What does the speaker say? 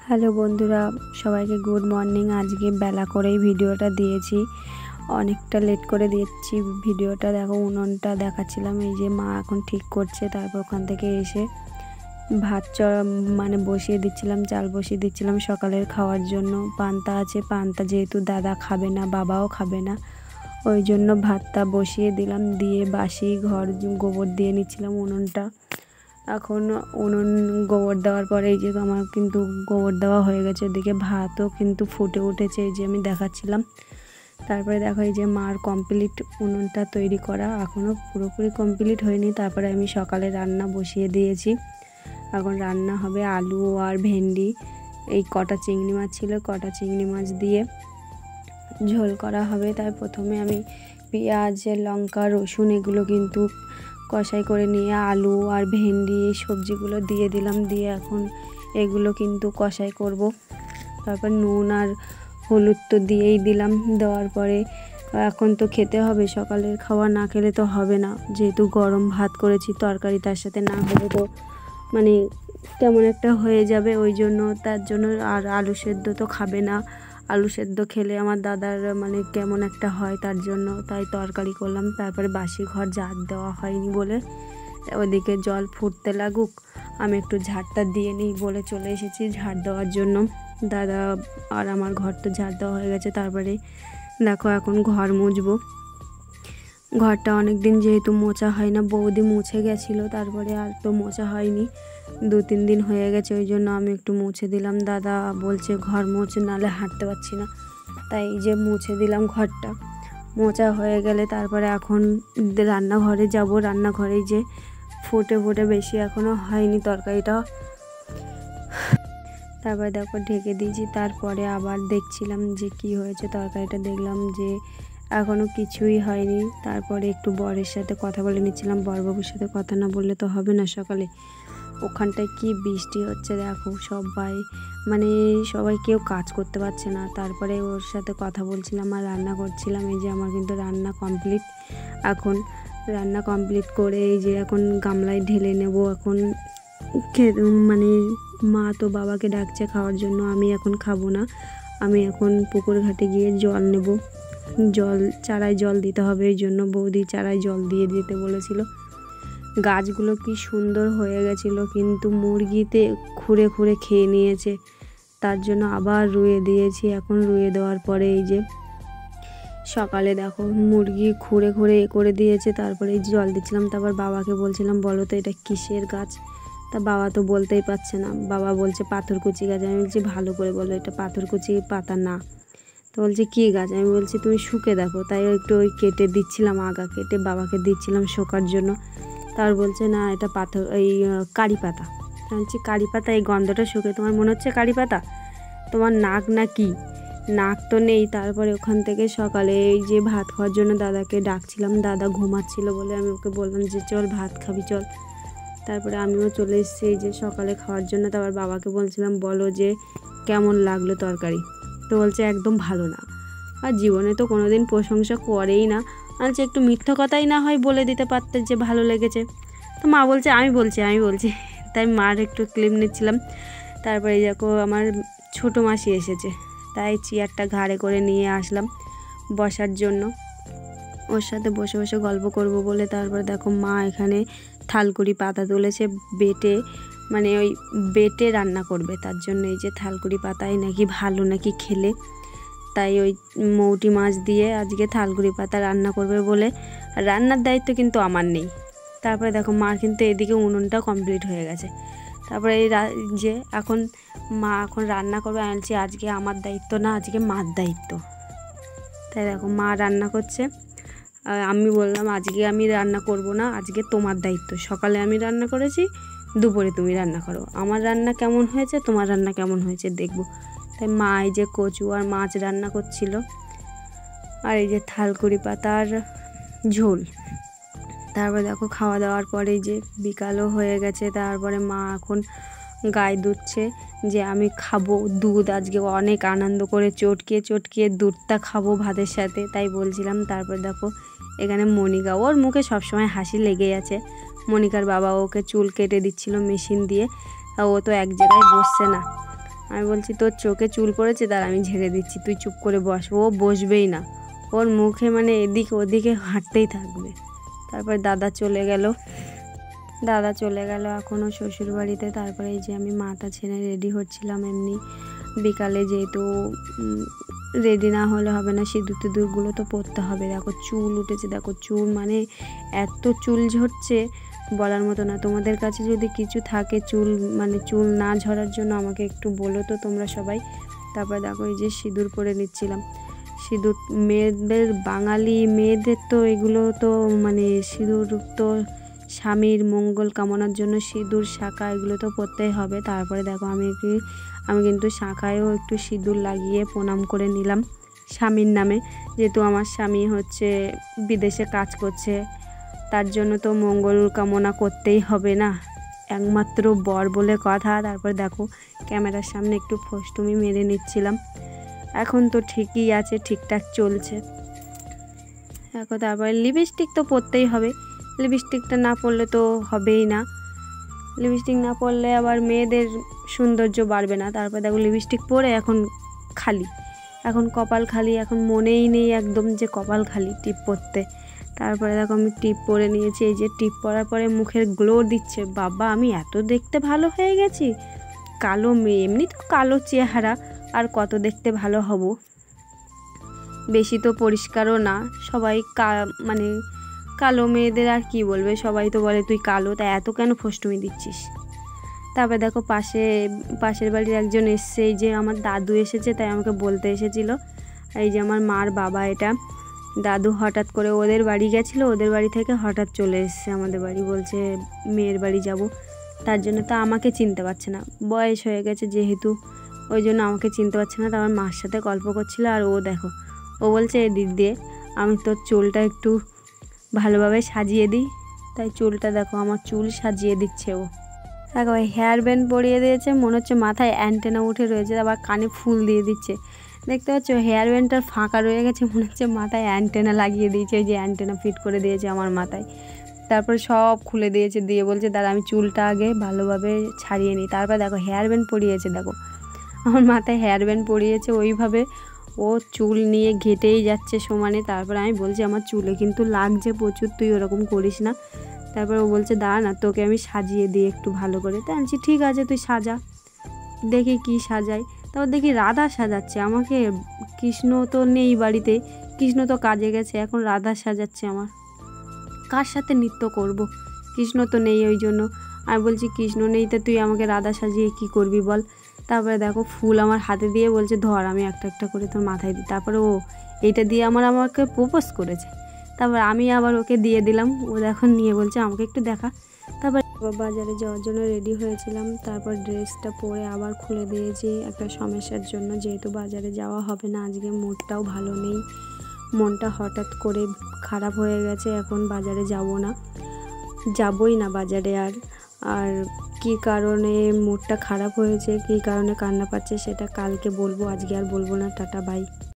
Hello বন্ধুরা, সবাইকে good morning. আজকে বেলা করেই ভিডিওটা দিয়েছি, অনেকটা লেট করে দিয়েছি ভিডিওটা। দেখো উনুনটা দেখাচ্ছিলাম, এই যে মা এখন ঠিক করছে। তারপর ওখান থেকে এসে ভাত বসিয়ে দিচ্ছিলাম, চাল বসিয়ে দিচ্ছিলাম সকালের খাওয়ার জন্য। পান্তা আছে, পান্তা যেহেতু দাদা খাবে না, বাবাও খাবে না, ওই জন্য ভাতটা বসিয়ে দিলাম। দিয়ে বাসি ঘর গোবর দিয়ে নিচ্ছিলাম উনুনটা। এখন উনুন গোবর দেওয়ার পরে এই যে আমার কিন্তু গোবর দেওয়া হয়ে গেছে, ওদিকে ভাতও কিন্তু ফুটে উঠেছে, এই যে আমি দেখাচ্ছিলাম। তারপরে দেখো এই যে মার কমপ্লিট উনুনটা তৈরি করা, এখনও পুরোপুরি কমপ্লিট হয়নি। তারপরে আমি সকালে রান্না বসিয়ে দিয়েছি। এখন রান্না হবে আলু আর ভেন্ডি, এই কটা চিংড়ি মাছ ছিল, কটা চিংড়ি মাছ দিয়ে ঝোল করা হবে। তাই প্রথমে আমি পেঁয়াজ, লঙ্কা, রসুন এগুলো কিন্তু কষাই করে নিয়ে আলু আর ভেন্ডি এই সবজিগুলো দিয়ে দিলাম। দিয়ে এখন এগুলো কিন্তু কষাই করব। তারপর নুন আর হলুদ তো দিয়েই দিলাম। দেওয়ার পরে এখন তো খেতে হবে, সকালের খাওয়া না খেলে তো হবে না, যেহেতু গরম ভাত করেছি, তরকারি তার সাথে না হলে তো কেমন একটা হয়ে যাবে। ওই জন্য তার জন্য আর আলু সেদ্ধ তো খাবে না, আলু সেদ্ধ খেলে আমার দাদার কেমন একটা হয়, তার জন্য তাই তরকারি করলাম। তারপরে বাসি ঘর ঝাড় দেওয়া হয়নি বলে ওদিকে জল ফুটতে লাগুক, আমি একটু ঝাড়টা দিয়ে নিই বলে চলে এসেছি ঝাড় দেওয়ার জন্য। দাদা আর আমার ঘর তো ঝাড় দেওয়া হয়ে গেছে। তারপরে দেখো এখন ঘর মুছবো। ঘরটা অনেক দিন যেহেতু মোছা হয় না, বৌদি মুছে গেছিলো, তারপরে আর তো মোছা হয়নি, 2-3 দিন হয়ে গেছে, ওই জন্য আমি একটু মুছে দিলাম। দাদা বলছে ঘর মুছে, নাহলে হাঁটতে পারছি না, তাই যে মুছে দিলাম ঘরটা। মোছা হয়ে গেলে তারপরে এখন রান্নাঘরে যাব। রান্নাঘরে যে ফুটে বেশি এখনও হয়নি তরকারিটা। তারপরে দেখো ঢেকে দিয়েছি। তারপরে আবার দেখছিলাম যে কি হয়েছে তরকারিটা, দেখলাম যে এখনও কিছুই হয়নি। তারপরে একটু বরের সাথে কথা বলে নিচ্ছিলাম, বরবাবুর সাথে কথা না বললে তো হবে না। সকালে ওখানটায় কি বৃষ্টি হচ্ছে দেখো, সবাই কেউ কাজ করতে পারছে না। তারপরে ওর সাথে কথা বলছিলাম আর রান্না করছিলাম। এই যে আমার কিন্তু রান্না কমপ্লিট। এখন রান্না কমপ্লিট করে এই যে এখন গামলায় ঢেলে নেব। এখন মা তো বাবাকে ডাকছে খাওয়ার জন্য, আমি এখন খাবো না, আমি এখন পুকুর ঘাটে গিয়ে জল নেব। চারায় জল দিতে হবে, এই জন্য বৌদি চারায় জল দিয়ে দিতে বলেছিল। গাছগুলো কি সুন্দর হয়ে গেছিলো, কিন্তু মুরগিতে খুঁড়ে খেয়ে নিয়েছে, তার জন্য আবার রুয়ে দিয়েছি। এখন রুয়ে দেওয়ার পরে এই যে সকালে দেখো মুরগি খুঁড়ে করে দিয়েছে। তারপরে জল দিচ্ছিলাম। তারপর বাবাকে বলছিলাম বলো তো এটা কিসের গাছ, তা বাবা তো বলতেই পারছে না। বাবা বলছে পাথরকুচি গাছ। আমি বলছি ভালো করে বলো, এটা পাথরকুচি পাতা না। তো বলছে কী গাছ, আমি বলছি তুমি শুকে দেখো। তাই একটু কেটে দিচ্ছিলাম, আগা কেটে বাবাকে দিচ্ছিলাম শোকার জন্য। তার বলছে না এটা কারি পাতা। বলছি কারি পাতা, এই গন্ধটা শুকে তোমার মনে হচ্ছে কারি পাতা, তোমার নাক না কি, নাক তো নেই। তারপরে ওখান থেকে সকালে এই যে ভাত খাওয়ার জন্য দাদাকে ডাকছিলাম, দাদা ঘুমাচ্ছিল বলে আমি ওকে বললাম যে চল ভাত খাবি চল। তারপরে আমিও চলে এসেছি এই যে সকালে খাওয়ার জন্য। তারপর বাবাকে বলছিলাম বলো যে কেমন লাগলো তরকারি, তো বলছে একদম ভালো না। আর জীবনে তো কোনো দিন প্রশংসা করেই না, বলছে একটু মিথ্যা কথাই না হয় বলে দিতে পারতে যে ভালো লেগেছে। তো মা বলছে আমি বলছি তাই মার একটু ক্লিপ নিচ্ছিলাম। তারপরে দেখো আমার ছোটো মাসি এসেছে, তাই চেয়ারটা ঘাড়ে করে নিয়ে আসলাম বসার জন্য, ওর সাথে বসে গল্প করব বলে। তারপরে দেখো মা এখানে থালকুড়ি পাতা তুলেছে, ওই বেটে রান্না করবে, তার জন্য এই যে থালকুড়ি পাতায় নাকি ভালো নাকি খেলে, তাই ওই মৌটি মাছ দিয়ে আজকে থালকুড়ি পাতা রান্না করবে বলে। রান্নার দায়িত্ব কিন্তু আমার নেই। তারপরে দেখো মার কিন্তু এদিকে উনুনটা কমপ্লিট হয়ে গেছে। তারপরে যে এখন মা এখন রান্না করবে, আমি বলছি আজকে আমার দায়িত্ব না, আজকে মার দায়িত্ব। তাই দেখো মা রান্না করছে, আমি বললাম আজকে আমি রান্না করব না, আজকে তোমার দায়িত্ব। সকালে আমি রান্না করেছি, দুপুরে তুমি রান্না করো, আমার রান্না কেমন হয়েছে তোমার রান্না কেমন হয়েছে দেখব। তাই মা এই যে কচু আর মাছ রান্না করছিল, আর এই যে থালকুড়ি পাতার ঝোল। তারপরে দেখো খাওয়া দাওয়ার পরে যে বিকালও হয়ে গেছে। তারপরে মা এখন গায়ে দুধছে যে আমি খাবো দুধ, আজকে অনেক আনন্দ করে চটকিয়ে দুধটা খাবো ভাতের সাথে, তাই বলছিলাম। তারপর দেখো এখানে মনিকা, ওর মুখে সবসময় হাসি লেগেই আছে। মনিকার বাবা ওকে চুল কেটে দিচ্ছিল মেশিন দিয়ে, ও তো এক জায়গায় বসছে না, আমি বলছি তোর চোখে চুল পড়েছে, তার আমি ঝেড়ে দিচ্ছি, তুই চুপ করে বস। ও বসবেই না, ওর মুখে মানে এদিকে ওদিকে হাঁটতেই থাকবে। তারপর দাদা চলে গেল এখনও শ্বশুর বাড়িতে। তারপরে এই যে আমি মাথা ছেড়ে রেডি হচ্ছিলাম এমনি বিকালে, যেহেতু রেডি না হলে হবে না, সিঁদুর টিঁদুরগুলো তো পরতে হবে। দেখো চুল উঠেছে, দেখো চুল মানে এত চুল ঝরছে বলার মতো না। তোমাদের কাছে যদি কিছু থাকে চুল মানে চুল না ঝরার জন্য আমাকে একটু বলো তো তোমরা সবাই। তারপর দেখো এই যে সিঁদুর পরে নিচ্ছিলাম। সিঁদুর মেয়েদের, বাঙালি মেয়েদের তো এগুলো তো মানে সিঁদুর তো স্বামীর মঙ্গল কামনার জন্য সিঁদুর শাঁখা এগুলো তো পরতেই হবে। তারপরে দেখো আমি কিন্তু শাঁখায়ও একটু সিঁদুর লাগিয়ে প্রণাম করে নিলাম স্বামীর নামে, যেহেতু আমার স্বামী হচ্ছে বিদেশে কাজ করছে, তার জন্য তো মঙ্গল কামনা করতেই হবে না, একমাত্র বর বলে কথা। তারপর দেখো ক্যামেরার সামনে একটু ফোস্টুমি মেরে নিচ্ছিলাম। এখন তো ঠিকই আছে, ঠিকঠাক চলছে। দেখো তারপরে লিপস্টিক তো পরতেই হবে, লিপস্টিকটা না পরলে তো হবেই না, লিপস্টিক না পরলে আবার মেয়েদের সৌন্দর্য বাড়বে না। তারপর দেখো লিপস্টিক পরে এখন কপাল খালি, এখন মনেই নেই একদম যে কপাল খালি টিপ পরতে। তারপরে দেখো আমি টিপ পরে নিয়েছি। এই যে টিপ পরার পরে মুখের গ্লো দিচ্ছে, বাবা আমি এত দেখতে ভালো হয়ে গেছি। কালো মেয়ে, এমনি তো কালো চেহারা, আর কত দেখতে ভালো হব। বেশি তো পরিষ্কারও না, সবাই মানে কালো মেয়েদের আর কি বলবে, সবাই তো বলে তুই কালো, তাই এত কেন ফোস্টুমি দিচ্ছিস। তারপরে দেখো পাশের বাড়ির একজন এসছে, এই যে আমার দাদু এসেছে, তাই আমাকে বলতে এসেছিল। এই যে আমার মার বাবা, এটা দাদু হঠাৎ করে ওদের বাড়ি গেছিলো, ওদের বাড়ি থেকে হঠাৎ চলে এসছে আমাদের বাড়ি, বলছে মেয়ের বাড়ি যাব। তার জন্য তো আমাকে চিনতে পারছে না, বয়স হয়ে গেছে যেহেতু, ওই জন্য আমাকে চিনতে পারছে না। তারপর মার সাথে গল্প করছিল, আর ও বলছে এদিক দিয়ে আমি তোর চুলটা একটু ভালোভাবে সাজিয়ে দিই, তাই চুলটা দেখো আমার চুল সাজিয়ে দিচ্ছে ও। দেখো হেয়ার ব্যান্ড পরিয়ে দিয়েছে, মনে হচ্ছে মাথায় অ্যান্টেনা উঠে রয়েছে, আবার কানে ফুল দিয়ে দিচ্ছে। দেখতে পাচ্ছ হেয়ার ব্যান্ডটার ফাঁকা রয়ে গেছে, মনে হচ্ছে মাথায় অ্যান্টেনা লাগিয়ে দিয়েছে, ওই যে অ্যান্টেনা ফিট করে দিয়েছে আমার মাথায়। তারপর সব খুলে দিয়েছে, দিয়ে বলছে দাঁড়া আমি চুলটা আগে ভালোভাবে ছাড়িয়ে নিই। তারপর দেখো হেয়ার ব্যান্ড পরিয়েছে, দেখো আমার মাথায় হেয়ার ব্যান্ড পরিয়েছে, ওইভাবে ও চুল নিয়ে ঘেটেই যাচ্ছে সমানে। তারপর আমি বলছি আমার চুলে কিন্তু লাগছে প্রচুর, তুই ওরকম করিস না। তারপর ও বলছে দাঁড়া না তোকে আমি সাজিয়ে দিই একটু ভালো করে। তাই বলছি ঠিক আছে তুই সাজা, দেখি কি সাজাই। তারপর দেখি রাধা সাজাচ্ছে আমাকে, কৃষ্ণ তো নেই বাড়িতে, কৃষ্ণ তো কাজে গেছে, এখন রাধা সাজাচ্ছে আমার। কার সাথে নৃত্য করব, কৃষ্ণ তো নেই, ওই জন্য আমি বলছি কৃষ্ণ নেই তো তুই আমাকে রাধা সাজিয়ে কি করবি বল। তারপরে দেখো ফুল আমার হাতে দিয়ে বলছে ধর আমি একটা একটা করে তোর মাথায় দিই। তারপরে ও এইটা দিয়ে আমাকে প্রপোজ করেছে। তারপর আমি আবার ওকে দিয়ে দিলাম, ও এখন নিয়ে বলছে আমাকে একটু দেখা। তারপর বাজারে যাওয়ার জন্য রেডি হয়েছিলাম, তারপর ড্রেসটা পরে আবার খুলে দিয়েছি একটা সমস্যার জন্য, যেহেতু বাজারে যাওয়া হবে না আজকে, মুডটাও ভালো নেই, মনটা হঠাৎ করে খারাপ হয়ে গেছে, এখন বাজারে যাবই না বাজারে। আর কী কারণে মুডটা খারাপ হয়েছে, কী কারণে কান্না পাচ্ছে সেটা কালকে বলবো, আজকে আর বলবো না। Tata bye.